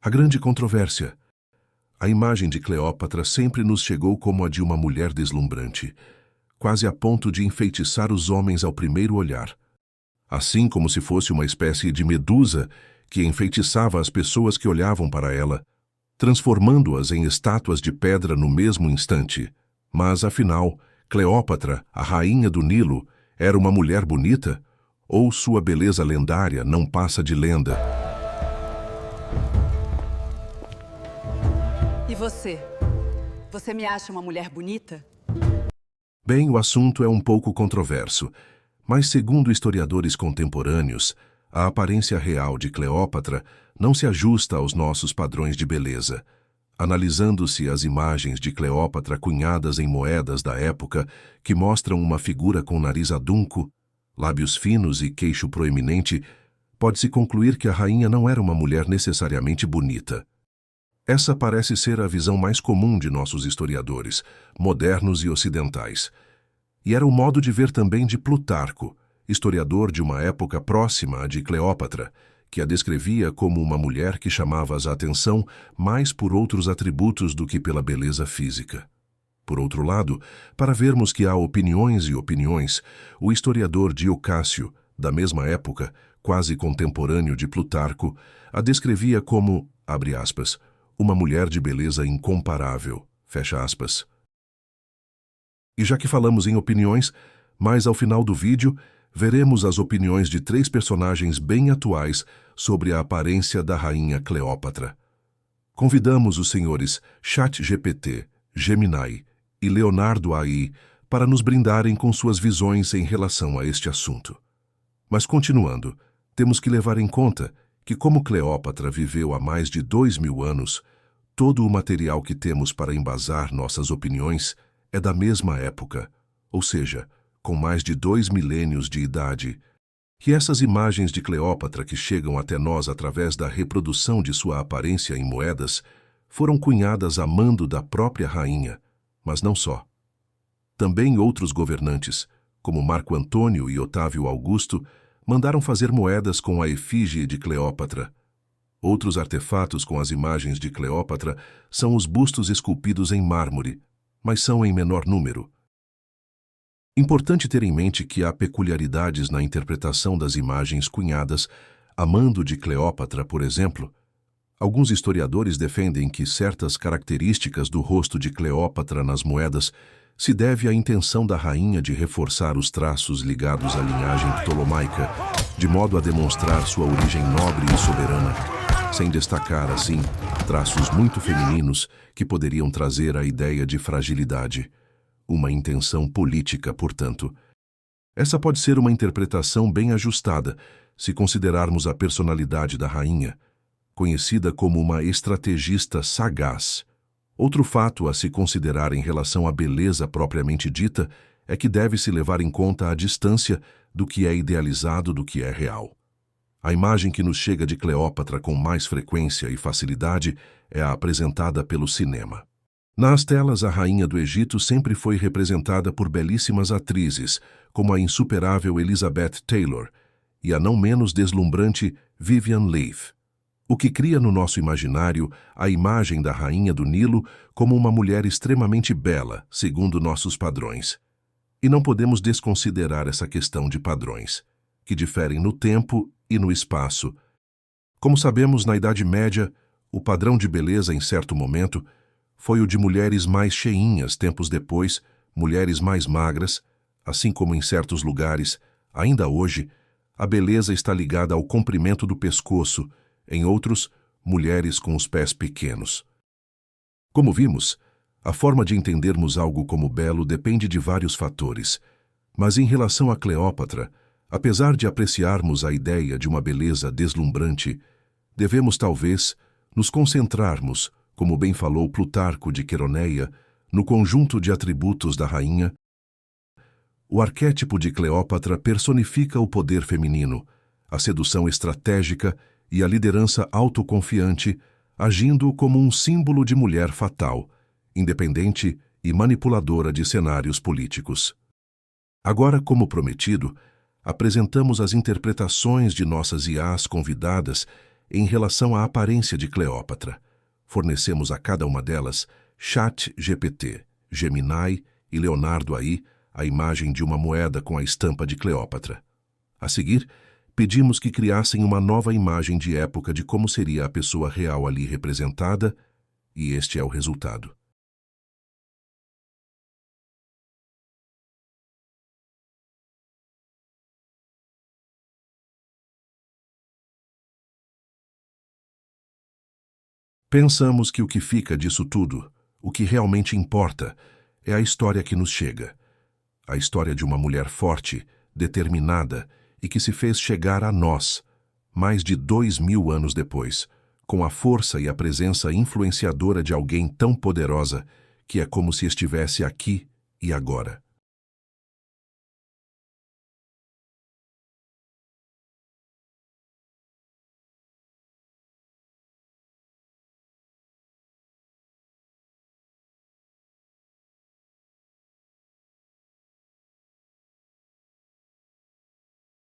A grande controvérsia. A imagem de Cleópatra sempre nos chegou como a de uma mulher deslumbrante, quase a ponto de enfeitiçar os homens ao primeiro olhar. Assim como se fosse uma espécie de medusa que enfeitiçava as pessoas que olhavam para ela, transformando-as em estátuas de pedra no mesmo instante. Mas, afinal, Cleópatra, a rainha do Nilo, era uma mulher bonita? Ou sua beleza lendária não passa de lenda? E você? Você me acha uma mulher bonita? Bem, o assunto é um pouco controverso, mas segundo historiadores contemporâneos, a aparência real de Cleópatra não se ajusta aos nossos padrões de beleza. Analisando-se as imagens de Cleópatra cunhadas em moedas da época, que mostram uma figura com nariz adunco, lábios finos e queixo proeminente, pode-se concluir que a rainha não era uma mulher necessariamente bonita. Essa parece ser a visão mais comum de nossos historiadores, modernos e ocidentais. E era o modo de ver também de Plutarco, historiador de uma época próxima à de Cleópatra, que a descrevia como uma mulher que chamava a atenção mais por outros atributos do que pela beleza física. Por outro lado, para vermos que há opiniões e opiniões, o historiador Diocácio, da mesma época, quase contemporâneo de Plutarco, a descrevia como, abre aspas, uma mulher de beleza incomparável, fecha aspas. E já que falamos em opiniões, mais ao final do vídeo, veremos as opiniões de 3 personagens bem atuais sobre a aparência da rainha Cleópatra. Convidamos os senhores ChatGPT, Gemini e Leonardo AI para nos brindarem com suas visões em relação a este assunto. Mas continuando, temos que levar em conta que, como Cleópatra viveu há mais de 2000 anos, todo o material que temos para embasar nossas opiniões é da mesma época, ou seja, com mais de 2 milênios de idade, e essas imagens de Cleópatra que chegam até nós através da reprodução de sua aparência em moedas foram cunhadas a mando da própria rainha, mas não só. Também outros governantes, como Marco Antônio e Otávio Augusto, mandaram fazer moedas com a efígie de Cleópatra. Outros artefatos com as imagens de Cleópatra são os bustos esculpidos em mármore, mas são em menor número. Importante ter em mente que há peculiaridades na interpretação das imagens cunhadas a mando de Cleópatra, por exemplo. Alguns historiadores defendem que certas características do rosto de Cleópatra nas moedas se deve à intenção da rainha de reforçar os traços ligados à linhagem ptolomaica, de modo a demonstrar sua origem nobre e soberana, sem destacar, assim, traços muito femininos que poderiam trazer a ideia de fragilidade. Uma intenção política, portanto. Essa pode ser uma interpretação bem ajustada, se considerarmos a personalidade da rainha, conhecida como uma estrategista sagaz. Outro fato a se considerar em relação à beleza propriamente dita é que deve-se levar em conta a distância do que é idealizado do que é real. A imagem que nos chega de Cleópatra com mais frequência e facilidade é a apresentada pelo cinema. Nas telas, a rainha do Egito sempre foi representada por belíssimas atrizes, como a insuperável Elizabeth Taylor e a não menos deslumbrante Vivien Leigh, o que cria no nosso imaginário a imagem da rainha do Nilo como uma mulher extremamente bela, segundo nossos padrões. E não podemos desconsiderar essa questão de padrões, que diferem no tempo e no espaço. Como sabemos, na Idade Média, o padrão de beleza em certo momento foi o de mulheres mais cheinhas, tempos depois, mulheres mais magras, assim como em certos lugares, ainda hoje, a beleza está ligada ao comprimento do pescoço, em outros, mulheres com os pés pequenos. Como vimos, a forma de entendermos algo como belo depende de vários fatores, mas em relação a Cleópatra, apesar de apreciarmos a ideia de uma beleza deslumbrante, devemos talvez nos concentrarmos, como bem falou Plutarco de Queroneia, no conjunto de atributos da rainha. O arquétipo de Cleópatra personifica o poder feminino, a sedução estratégica e a liderança autoconfiante, agindo como um símbolo de mulher fatal, independente e manipuladora de cenários políticos. Agora, como prometido, apresentamos as interpretações de nossas IAs convidadas em relação à aparência de Cleópatra. Fornecemos a cada uma delas ChatGPT, Gemini e Leonardo AI a imagem de uma moeda com a estampa de Cleópatra. A seguir, pedimos que criassem uma nova imagem de época de como seria a pessoa real ali representada, e este é o resultado. Pensamos que o que fica disso tudo, o que realmente importa, é a história que nos chega. A história de uma mulher forte, determinada e que se fez chegar a nós, mais de 2000 anos depois, com a força e a presença influenciadora de alguém tão poderosa que é como se estivesse aqui e agora.